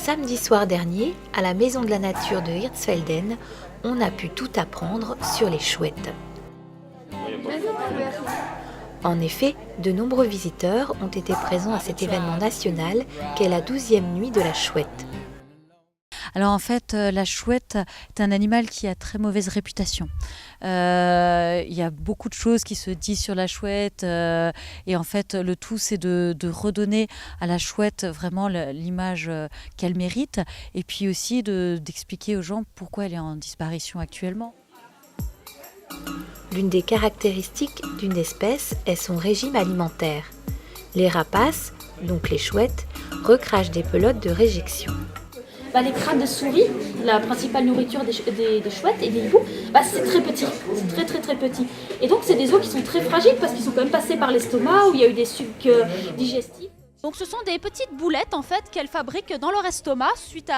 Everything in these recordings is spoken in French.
Samedi soir dernier, à la Maison de la Nature de Hirtsfelden, on a pu tout apprendre sur les chouettes. En effet, de nombreux visiteurs ont été présents à cet événement national qu'est la 12e nuit de la chouette. Alors en fait, la chouette est un animal qui a très mauvaise réputation. Il y a beaucoup de choses qui se disent sur la chouette et en fait le tout c'est de redonner à la chouette vraiment l'image qu'elle mérite et puis aussi d'expliquer aux gens pourquoi elle est en disparition actuellement. L'une des caractéristiques d'une espèce est son régime alimentaire. Les rapaces, donc les chouettes, recrachent des pelotes de réjection. Les crânes de souris, la principale nourriture des chouettes et des hiboux, c'est très petit, c'est très petit. Et donc c'est des os qui sont très fragiles parce qu'ils sont quand même passés par l'estomac où il y a eu des sucs digestifs. Donc ce sont des petites boulettes en fait qu'elles fabriquent dans leur estomac suite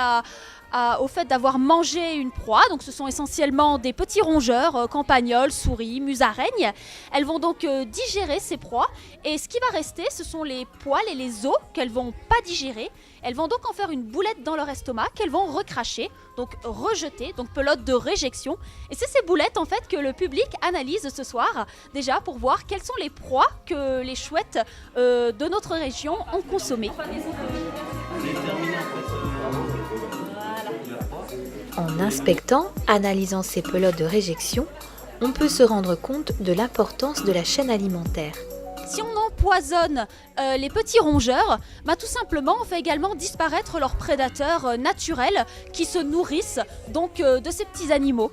au fait d'avoir mangé une proie. Donc ce sont essentiellement des petits rongeurs, campagnols, souris, musaraignes. Elles vont donc digérer ces proies et ce qui va rester ce sont les poils et les os qu'elles vont pas digérer. Elles vont donc en faire une boulette dans leur estomac qu'elles vont recracher, donc rejeter, donc pelote de réjection. Et c'est ces boulettes en fait que le public analyse ce soir, déjà pour voir quelles sont les proies que les chouettes de notre région ont consommées. En inspectant, analysant ces pelotes de réjection, on peut se rendre compte de l'importance de la chaîne alimentaire. Si on empoisonne les petits rongeurs, tout simplement on fait également disparaître leurs prédateurs naturels qui se nourrissent donc de ces petits animaux.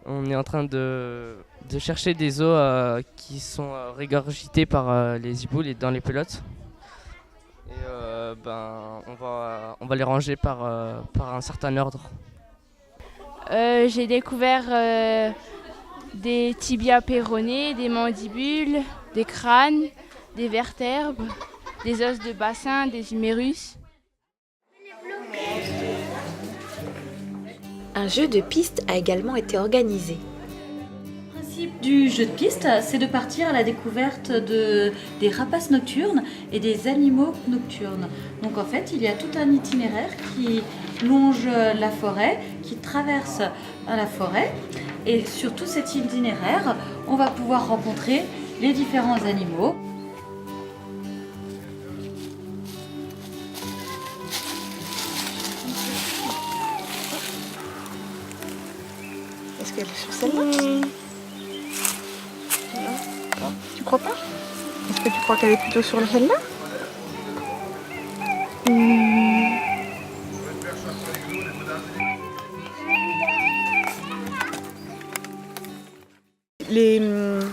On est en train de chercher des os qui sont régurgités par les hiboux dans les pelotes. Et on va les ranger par un certain ordre. J'ai découvert des tibias péronés, des mandibules, des crânes, des vertèbres, des os de bassin, des humérus. Un jeu de piste a également été organisé. Le principe du jeu de piste, c'est de partir à la découverte des rapaces nocturnes et des animaux nocturnes. Donc en fait, il y a tout un itinéraire qui longe la forêt, qui traverse la forêt. Et sur tout cet itinéraire, on va pouvoir rencontrer les différents animaux. Est-ce qu'elle est sur celle-là? Non. Tu crois pas? Est-ce que tu crois qu'elle est plutôt sur celle-là?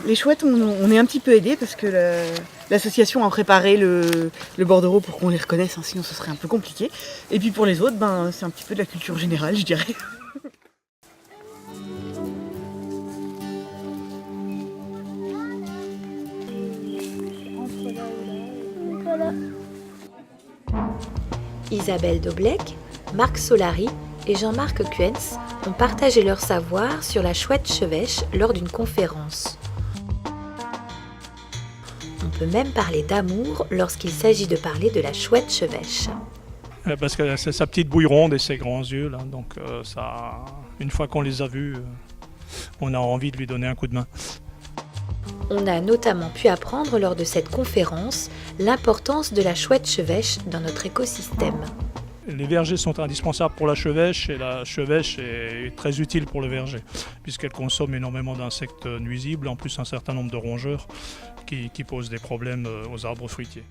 Les chouettes, on est un petit peu aidés parce que l'association a préparé le bordereau pour qu'on les reconnaisse, sinon ce serait un peu compliqué. Et puis pour les autres, c'est un petit peu de la culture générale, je dirais. Isabelle Doblek, Marc Solari et Jean-Marc Kuentz ont partagé leur savoir sur la chouette chevêche lors d'une conférence. On peut même parler d'amour lorsqu'il s'agit de parler de la chouette chevêche. Parce que c'est sa petite bouille ronde et ses grands yeux, là. Donc une fois qu'on les a vus, on a envie de lui donner un coup de main. On a notamment pu apprendre lors de cette conférence l'importance de la chouette chevêche dans notre écosystème. Les vergers sont indispensables pour la chevêche et la chevêche est très utile pour le verger puisqu'elle consomme énormément d'insectes nuisibles, en plus un certain nombre de rongeurs qui posent des problèmes aux arbres fruitiers.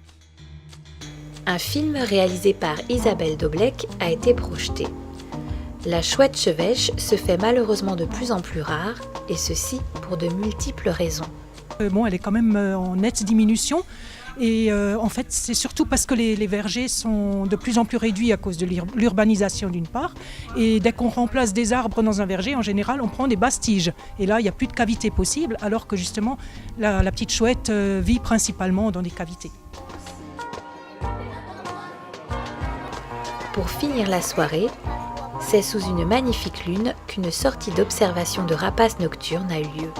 Un film réalisé par Isabelle Doblek a été projeté. La chouette chevêche se fait malheureusement de plus en plus rare et ceci pour de multiples raisons. Elle est quand même en nette diminution. Et en fait, c'est surtout parce que les vergers sont de plus en plus réduits à cause de l'urbanisation d'une part. Et dès qu'on remplace des arbres dans un verger, en général, on prend des basses tiges. Et là, il n'y a plus de cavité possible, alors que justement, la petite chouette vit principalement dans des cavités. Pour finir la soirée, c'est sous une magnifique lune qu'une sortie d'observation de rapaces nocturnes a eu lieu.